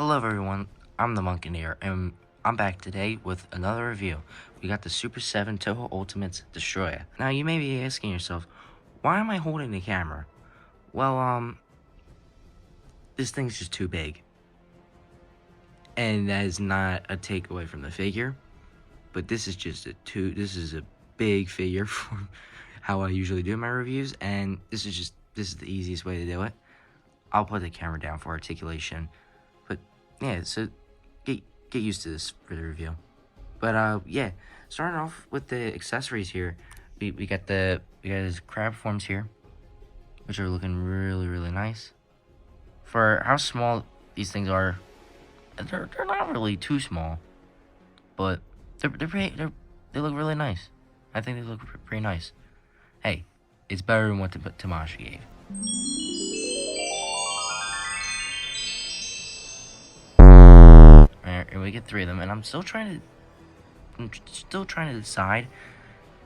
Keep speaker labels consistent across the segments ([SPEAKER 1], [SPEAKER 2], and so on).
[SPEAKER 1] Hello everyone, I'm the Monkeneer, and I'm back today with another review. We got the SUPER7 TOHO Ultimate's DESTROYAH. Now you may be asking yourself, why am I holding the camera? Well, this thing's just too big. And that is not a takeaway from the figure, but this is just this is a big figure for how I usually do my reviews, and this is the easiest way to do it. I'll put the camera down for articulation. But yeah, so get used to this for the review. But yeah, starting off with the accessories here, we got his crab forms here, which are looking really nice. For how small these things are, they're not really too small, but they look really nice. I think they look pretty nice. Hey, it's better than what Tamashi gave. And we get 3 of them, and I'm still trying to decide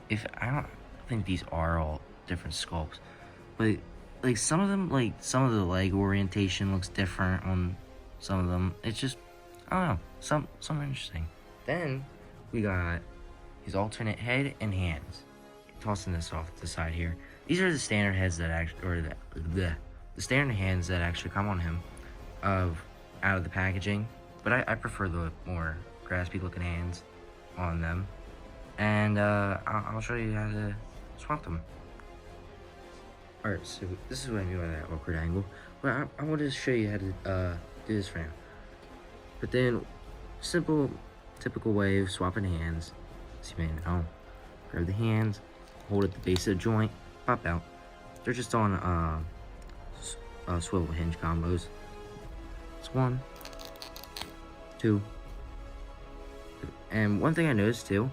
[SPEAKER 1] if I don't think these are all different sculpts, but like some of the leg orientation looks different on some of them. It's just, I don't know, some interesting. Then we got his alternate head and hands. Tossing this off to the side here. These are the standard heads that the standard hands that actually come on him out of the packaging. But I prefer the more graspy looking hands on them. And I'll show you how to swap them. Alright, so this is what I mean by that awkward angle. But I want to show you how to do this for now. But then, simple, typical way of swapping hands. So you may know. Grab the hands, hold at the base of the joint, pop out. They're just on swivel hinge combos. It's 1, 2. And one thing I noticed too,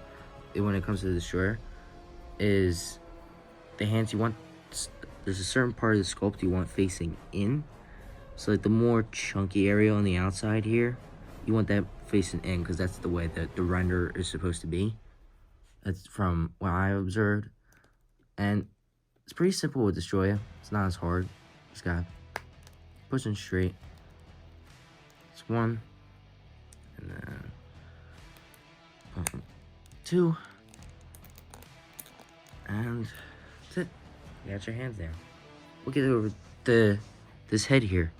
[SPEAKER 1] when it comes to the Destroyer, is the hands you want. There's a certain part of the sculpt you want facing in. So like the more chunky area on the outside here, you want that facing in because that's the way that the render is supposed to be. That's from what I observed. And it's pretty simple with Destroyah. It's not as hard. Just gotta push in straight. It's 1. And then 2. And that's it. You got your hands down. We'll get over this head here.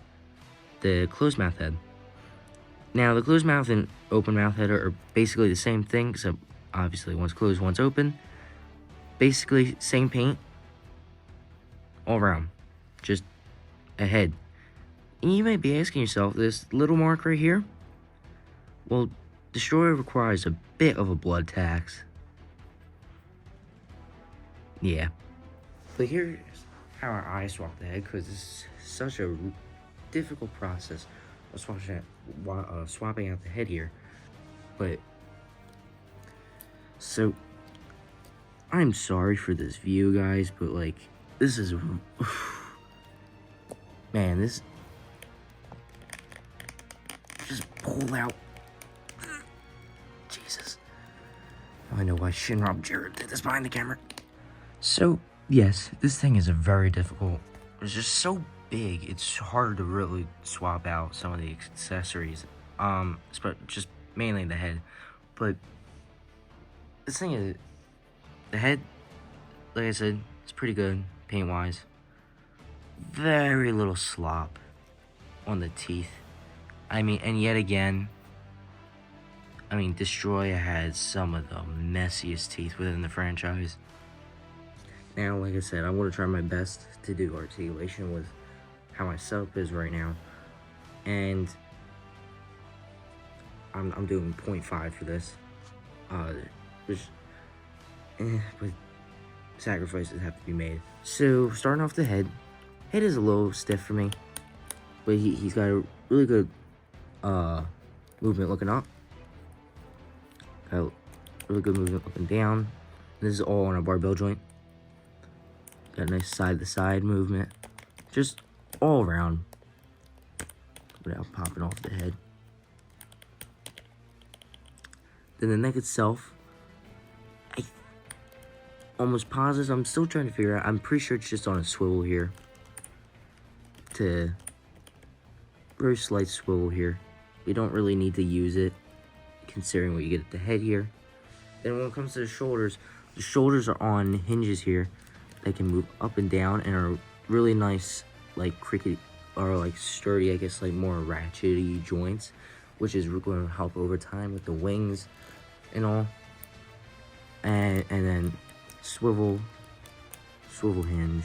[SPEAKER 1] The closed mouth head. Now the closed mouth and open mouth head are basically the same thing, except obviously one's closed, one's open. Basically same paint all around. Just a head. And you may be asking yourself, this little mark right here, well, Destroyah requires a bit of a blood tax. Yeah. But here's how I swap the head, because it's such a difficult process of swapping out the head here. But, so, I'm sorry for this view, guys, but like, this is, man, this, just pull out. Jesus. I know why Shinrob Jared did this behind the camera. So, yes, this thing is a very difficult. It's just so big, it's hard to really swap out some of the accessories. But just mainly the head. But this thing is, the head, like I said, it's pretty good paint-wise. Very little slop on the teeth. I mean, and yet again, I mean, Destroyah has some of the messiest teeth within the franchise. Now, like I said, I'm going to try my best to do articulation with how my setup is right now. And I'm doing 0.5 for this. But sacrifices have to be made. So, starting off the head. Head is a little stiff for me. But he's got a really good movement looking up. Got a really good movement looking down. This is all on a barbell joint. Got a nice side-to-side movement. Just all around. Without popping off the head. Then the neck itself. I almost positive. I'm still trying to figure out. I'm pretty sure it's just on a swivel here. Very slight swivel here. we don't really need to use it, considering what you get at the head here. Then when it comes to the shoulders are on hinges here. They can move up and down and are really nice, like cricket, or like sturdy, I guess, like more ratchety joints, which is going to help over time with the wings and all. And then swivel hinge.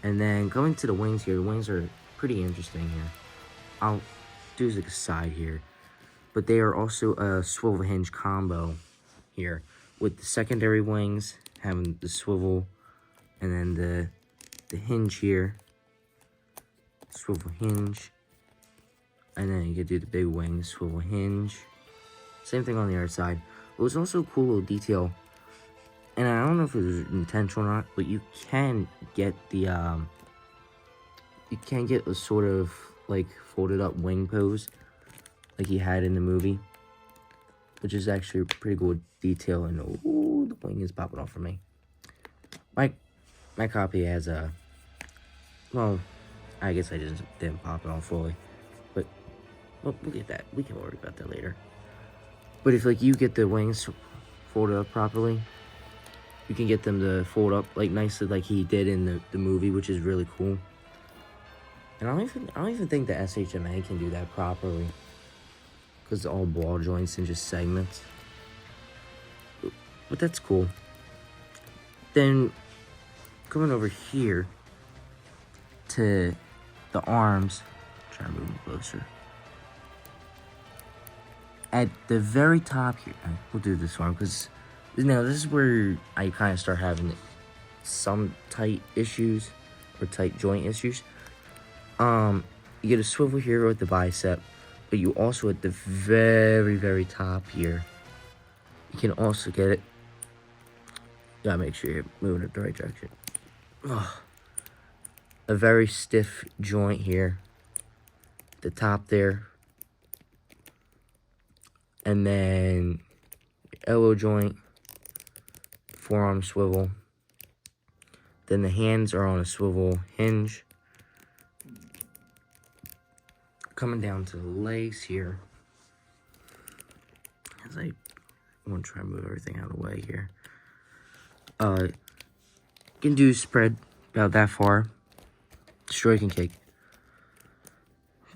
[SPEAKER 1] And then going to the wings here, the wings are pretty interesting here. I'll do like a side here, but they are also a swivel hinge combo here, with the secondary wings having the swivel, and then the hinge here, swivel hinge, and then you can do the big wings, swivel hinge. Same thing on the other side. It was also a cool little detail, and I don't know if it was intentional or not, but you can get the a sort of like folded up wing pose like he had in the movie, which is actually a pretty good detail. And ooh, the wing is popping off for me. My copy has a, well, I guess I just didn't pop it off fully, but we'll get that. We can worry about that later. But if like you get the wings folded up properly, you can get them to fold up like nicely like he did in the movie, which is really cool. And I don't even think the SHMA can do that properly, because it's all ball joints and just segments. But that's cool. Then coming over here to the arms, try to move them closer. At the very top here, we'll do this arm because now this is where I kind of start having some tight issues or tight joint issues. You get a swivel here with the bicep, but you also at the very, very top here, you can also get it. Gotta make sure you're moving in the right direction. Ugh. A very stiff joint here, the top there, and then elbow joint, forearm swivel. Then the hands are on a swivel hinge. Coming down to the legs here, as I want to try and move everything out of the way here. You can do spread about that far. Destroy can kick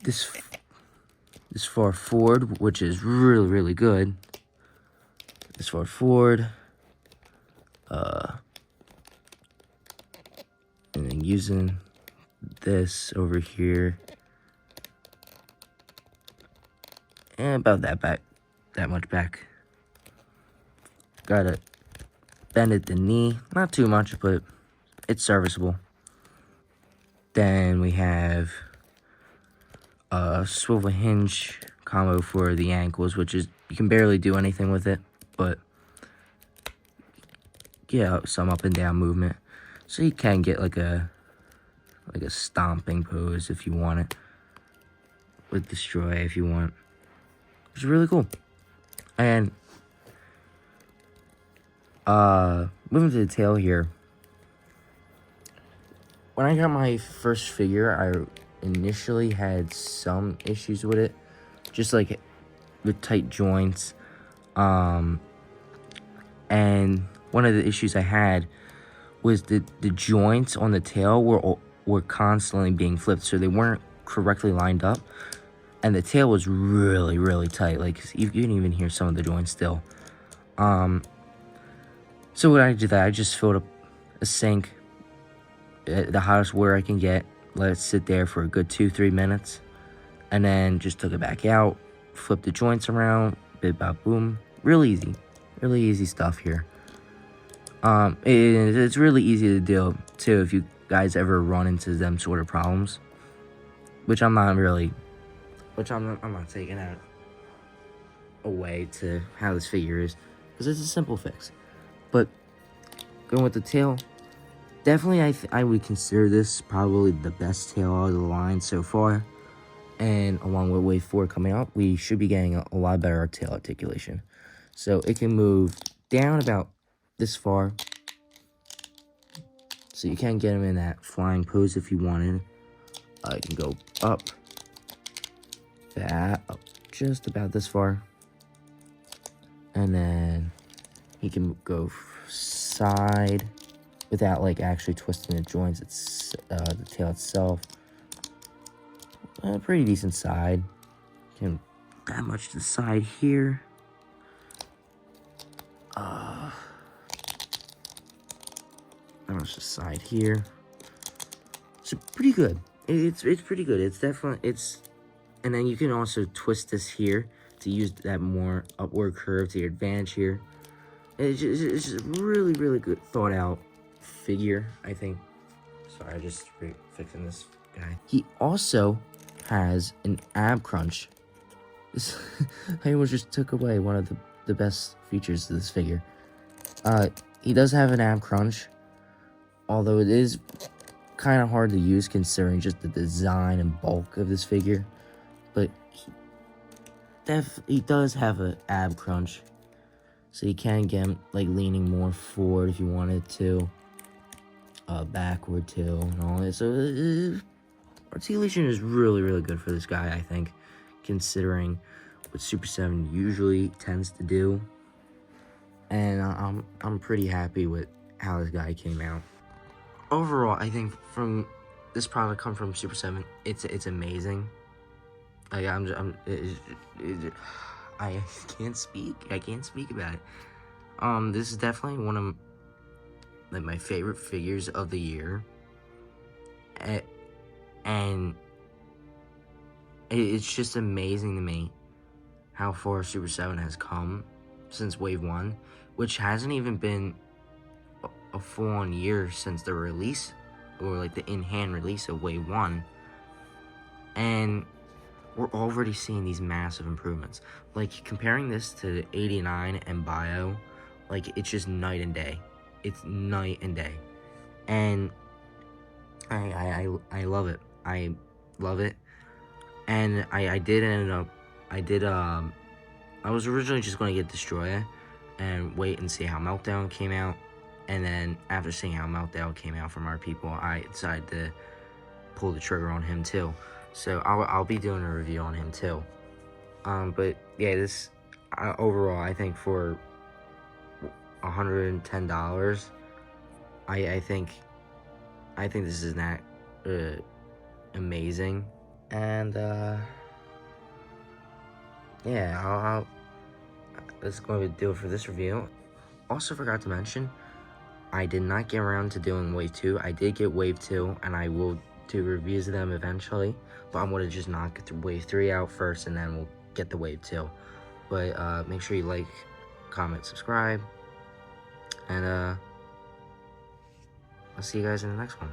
[SPEAKER 1] this far forward, which is really, really good. This far forward. And then using this over here. And about that much back. Gotta bend at the knee. Not too much, but it's serviceable. Then we have a swivel hinge combo for the ankles, which is, you can barely do anything with it, but yeah, some up and down movement. So you can get like a stomping pose if you want it, with Destroyah if you want. It's really cool. And moving to the tail here. When I got my first figure, I initially had some issues with it, just like with tight joints. And one of the issues I had was the joints on the tail were constantly being flipped, so they weren't correctly lined up, and the tail was really, really tight. Like you can even hear some of the joints still. So what I did, I just filled up a sink at the hottest water I can get, let it sit there for a good 2-3 minutes, and then just took it back out, flipped the joints around, bit bop boom. Real easy stuff here. It's really easy to do too if you guys ever run into them sort of problems, which I'm not taking that away to how this figure is, because it's a simple fix. But going with the tail, definitely I would consider this probably the best tail out of the line so far. And along with Wave 4 coming up, we should be getting a lot better tail articulation. So it can move down about this far. So you can get him in that flying pose if you wanted. You can go up, that, just about this far. And then he can go side without like actually twisting the joints. It's the tail itself. A pretty decent side. Can that much to the side here. That much to the side here. It's pretty good. It's pretty good. It's definitely and then you can also twist this here to use that more upward curve to your advantage here. It's just a really, really good thought out figure, I think. Sorry, I'm just fixing this guy. He also has an ab crunch. I almost just took away one of the best features of this figure. He does have an ab crunch, although it is kind of hard to use considering just the design and bulk of this figure. But he does have an ab crunch, so you can get him like leaning more forward if you wanted to, backward too, and all this. So articulation is really, really good for this guy, I think, considering what Super 7 usually tends to do. And I'm pretty happy with how this guy came out. Overall, I think from this product come from Super 7, it's amazing. Like I can't speak. I can't speak about it. This is definitely one of like my favorite figures of the year. And it's just amazing to me how far Super 7 has come since Wave 1, which hasn't even been a full-on year since the release, or like the in-hand release of Wave 1. And we're already seeing these massive improvements. Like, comparing this to 89 and Bio, like, it's just night and day. It's night and day. And I love it. I love it. And I did end up, I was originally just going to get Destroyah and wait and see how Meltdown came out. And then after seeing how Meltdown came out from our people, I decided to pull the trigger on him too. So I'll be doing a review on him too. But yeah, this overall, I think for $110, I think this is not amazing. And yeah, that's going to do it for this review. Also forgot to mention, I did not get around to doing Wave 2. I did get Wave 2, and I will do reviews of them eventually. But I'm going to just knock Wave 3 out first, and then we'll get the Wave 2. But make sure you like, comment, subscribe. And I'll see you guys in the next one.